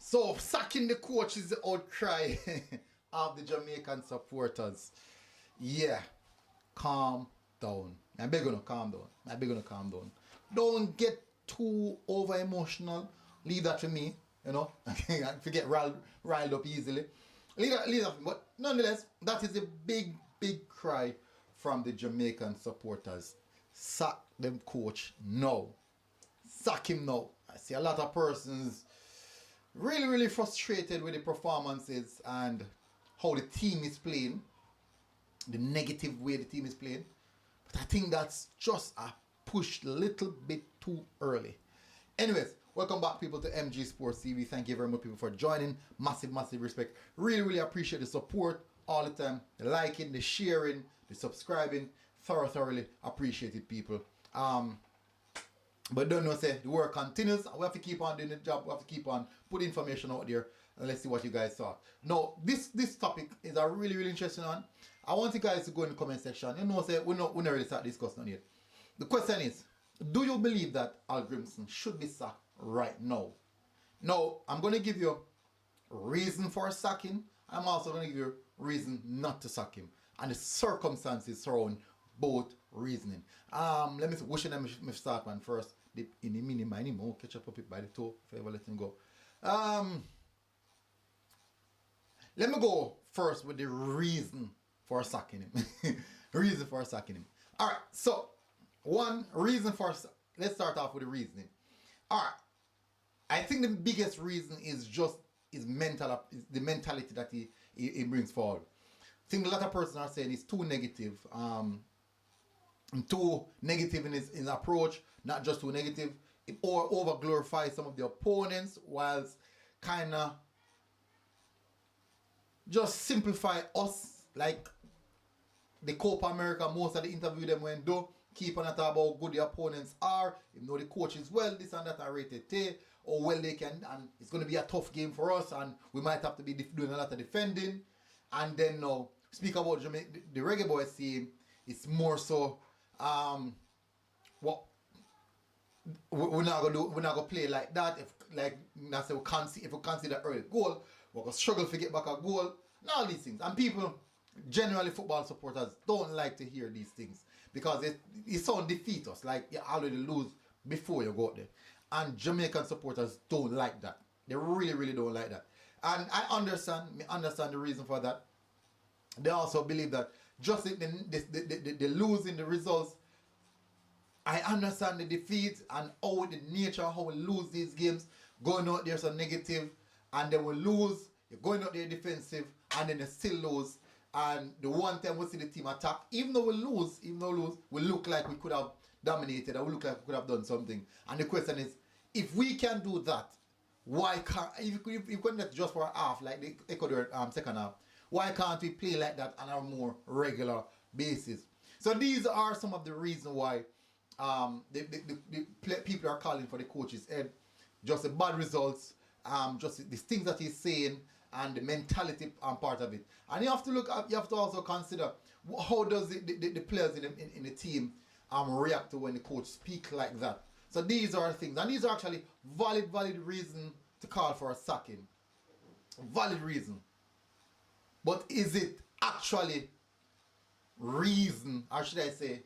So, sacking the coach is the outcry of the Jamaican supporters. Yeah, calm down. I beg you to calm down. I beg you to calm down. Don't get too over emotional. Leave that to me. You know, if you get riled up easily. Leave that. But nonetheless, that is a big cry from the Jamaican supporters. Sack them coach now. Sack him now. I see a lot of persons really frustrated with the performances and how the team is playing, the negative way the team is playing. But I think that's just a push a little bit too early. Anyways, welcome back people to MG Sports TV. Thank you very much people for joining. Massive respect. Really appreciate the support all the time. The liking, the sharing, the subscribing. Thoroughly appreciate it people. But don't know, say the work continues. We have to keep on doing the job. We have to keep on putting information out there, and let's see what you guys thought. Now, this topic is a really interesting one. I want you guys to go in the comment section. You know, say we not really start discussing on it. The question is, do you believe that Hallgrimsson should be sacked right now? Now, I'm going to give you reason for sacking. I'm also going to give you reason not to sack him, and the circumstances surrounding both reasoning. Let me see, wishing them me start one first. In the mini mini more catch up it by the toe if I ever let him go. Let me go first with the reason for sacking him. Reason for sacking him. Alright, so one reason for let's start off with the reasoning. Alright. I think the biggest reason is just his the mentality that he brings forward. I think a lot of persons are saying he's too negative. Too negative in his approach, not just too negative, or over glorify some of the opponents, whilst kind of just simplify us, like the Copa America. Most of the interview them went do keep on talk about how good the opponents are, you know the coach is well, this and that are rated T, or well they can, and it's going to be a tough game for us, and we might have to be doing a lot of defending. And then now speak about Jamaica, the Reggae Boyz team. It's more so. What we're not gonna do, we're not gonna play like that. If like that's if we consider early goal, we're gonna struggle to get back a goal. And all these things, and people generally football supporters don't like to hear these things because it sounds defeat us, like you already lose before you go out there. And Jamaican supporters don't like that. They really don't like that. And I understand the reason for that. They also believe that just the losing the results, I understand the defeat and how the nature of how we lose these games, going out there so negative, and then we lose, you're going out there defensive, and then you still lose. And the one time we see the team attack, even though we lose, we look like we could have dominated, and we look like we could have done something. And the question is, if we can do that, why can't, if you couldn't just for a half, like the Ecuador second half, why can't we play like that on a more regular basis? So these are some of the reasons why the people are calling for the coach's head. Just the bad results, just the things that he's saying, and the mentality part of it. And you have to also consider how does the players in the team react to when the coach speak like that. So these are things, and these are actually valid reason to call for a sacking. Valid reason. But is it actually reason, or should I say,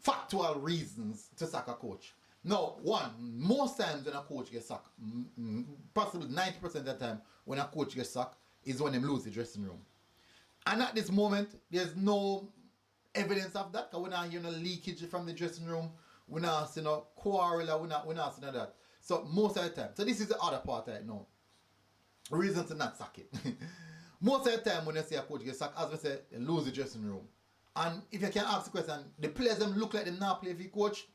factual reasons to sack a coach? No, most times when a coach gets sacked, possibly 90% of the time when a coach gets sacked is when they lose the dressing room. And at this moment, there's no evidence of that, because we're not hearing no leakage from the dressing room, we're not seeing no quarrel, we're not seeing that. So most of the time, so this is the other part right now. Reason to not sack it. Most of the time when you see a coach get sacked, as we say, they lose the dressing room. And if you can ask the question, the players them look like they not play for the coach?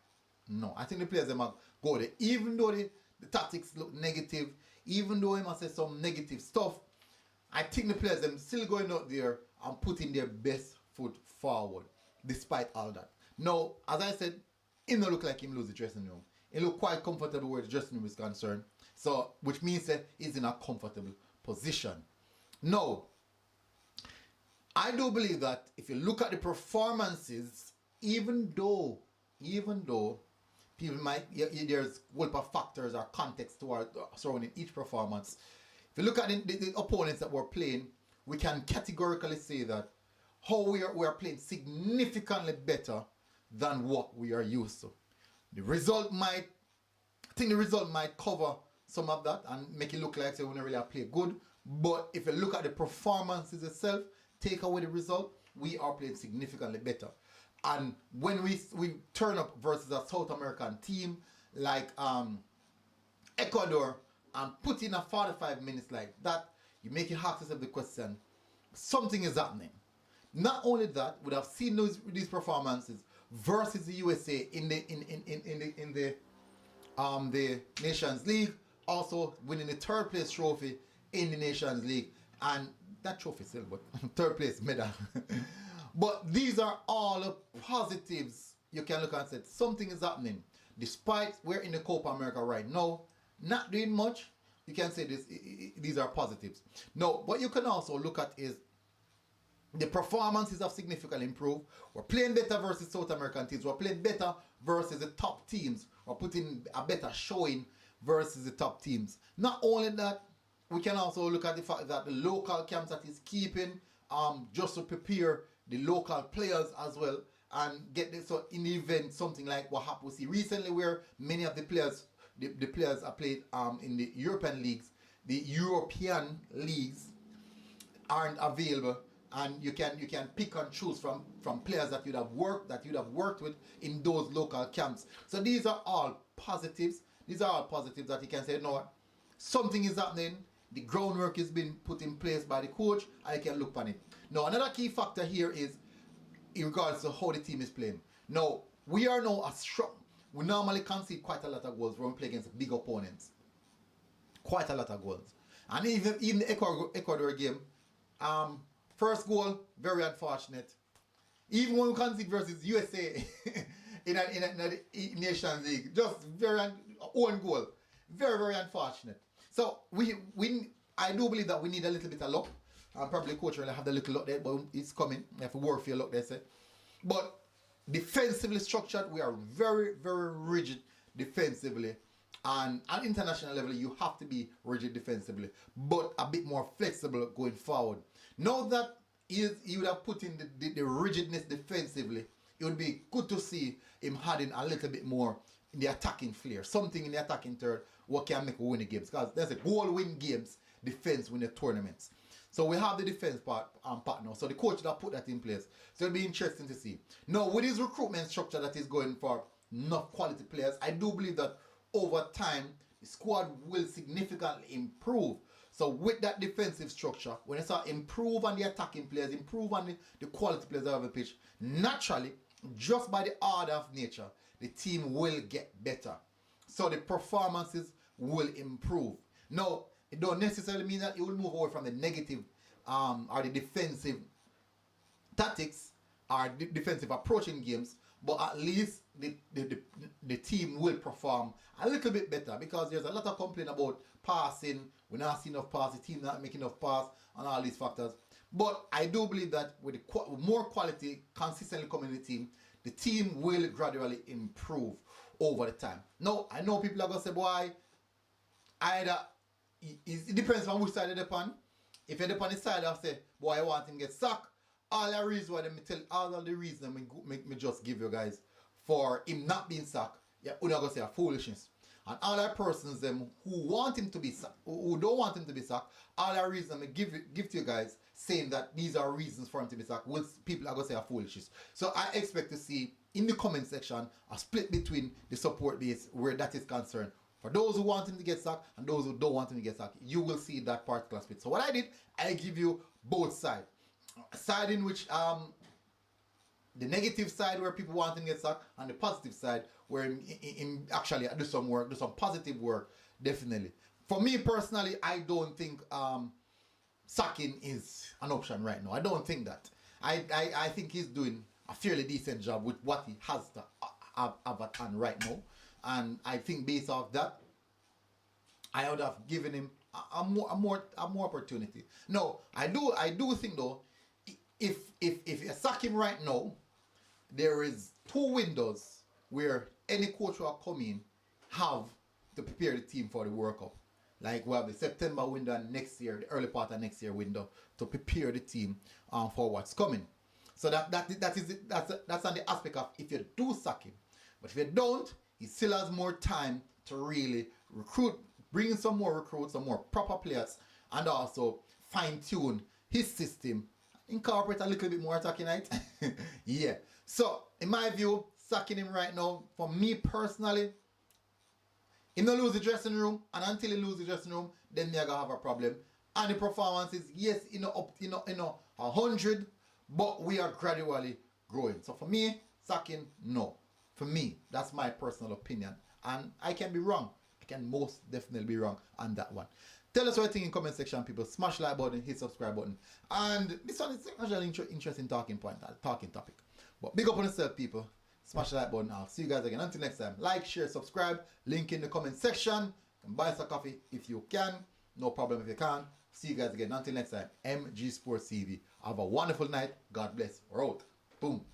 No, I think the players them go there. Even though the tactics look negative, even though he must say some negative stuff, I think the players them still going out there and putting their best foot forward, despite all that. Now, as I said, it don't look like him lose the dressing room. He look quite comfortable where the dressing room is concerned. So, which means that he's in a comfortable position. Now, I do believe that if you look at the performances, even though People might, there's whole of factors or context toward surrounding each performance. If you look at the opponents that we're playing, we can categorically say that how we are playing significantly better than what we are used to. The result might, I think the result might cover some of that and make it look like say we don't really play good. But if you look at the performances itself, take away the result, we are playing significantly better. And when we turn up versus a South American team like Ecuador and put in a 45 minutes like that, you make you ask yourself the question, something is happening. Not only that, we have seen these performances versus the USA in the Nations League, also winning the third place trophy in the Nations League, and that trophy still, but third place medal. But these are all the positives you can look and say something is happening. Despite we're in the Copa America right now, not doing much, you can say these are positives. No, what you can also look at is the performances have significantly improved. We're playing better versus South American teams. We're playing better versus the top teams. We're putting a better showing versus the top teams. Not only that, we can also look at the fact that the local camps that is keeping just to prepare the local players as well and get this. So in the event something like what happened, we see recently where many of the players are played in the European leagues, the European leagues aren't available, and you can pick and choose from players that you'd have worked with in those local camps. So these are all positives. These are all positives that you can say, you know what, something is happening. The groundwork is being put in place by the coach. I can look on it. Now, another key factor here is in regards to how the team is playing. Now, we are now a strong. We normally concede quite a lot of goals when we play against big opponents. Quite a lot of goals. And even the Ecuador game, first goal, very unfortunate. Even when we concede versus USA in a Nations League, just own goal. Very, very unfortunate. So I do believe that we need a little bit of luck. And probably coach will have the little luck there, but it's coming. You have to work for your luck, they say. But defensively structured, we are very, very rigid defensively. And at international level, you have to be rigid defensively, but a bit more flexible going forward. Now that you would have put in the rigidness defensively, it would be good to see him adding a little bit more in the attacking flair. Something in the attacking third, what can make a win the games. Because there's a goal win games, defense win the tournaments. So we have the defense part now. So the coach that put that in place. So it'll be interesting to see. Now, with his recruitment structure that is going for enough quality players, I do believe that over time, the squad will significantly improve. So with that defensive structure, when it's improve on the attacking players, improve on the quality players that have the pitch, naturally, just by the order of nature, the team will get better. So the performances will improve. Now, it don't necessarily mean that you will move away from the negative or the defensive tactics or the defensive approach in games, but at least the team will perform a little bit better, because there's a lot of complaint about passing. We're not seeing enough pass, the team not making enough pass, and all these factors. But I do believe that with more quality consistently coming in the team will gradually improve over the time. Now, I know people are going to say, boy, either it depends on which side they're upon. If you're upon the side of say, boy, I want him to get sacked, all the reasons why all of the reasons me just give you guys for him not being sacked, you're not going to say a foolishness. And all the persons them who want him to be sacked, who don't want him to be sacked, all the reasons I give to you guys saying that these are reasons for him to be sacked, people are going to say a foolishness. So I expect to see in the comment section a split between the support base where that is concerned. For those who want him to get sacked and those who don't want him to get sacked, you will see that particular split. So what I did, I give you both sides. A side in which the negative side where people want him to get sacked, and the positive side where him actually do some work, do some positive work, definitely. For me personally, I don't think sacking is an option right now. I don't think that. I think he's doing a fairly decent job with what he has to have at hand right now. And I think based off that, I would have given him a more opportunity. No, I do think though, if you sack him right now, there is two windows where any coach who are coming have to prepare the team for the World Cup. Like we have the September window and next year, the early part of next year window to prepare the team for what's coming. So that's on the aspect of if you do sack him. But if you don't, he still has more time to really recruit, bring in some more recruits, some more proper players, and also fine-tune his system, incorporate a little bit more attacking night. Yeah. So, in my view, sacking him right now, for me personally, he don't lose the dressing room, and until he lose the dressing room, then me gonna have a problem. And the performances, yes, up 100, but we are gradually growing. So for me, sacking, no. For me, that's my personal opinion. And I can be wrong. I can most definitely be wrong on that one. Tell us what you think in the comment section, people. Smash like button, hit subscribe button. And this one is actually an interesting talking topic. But big up on yourself, people. Smash the like button. I'll see you guys again. Until next time, like, share, subscribe. Link in the comment section. You can buy us a coffee if you can. No problem if you can't. See you guys again. Until next time, MG Sports TV. Have a wonderful night. God bless. We're out. Boom.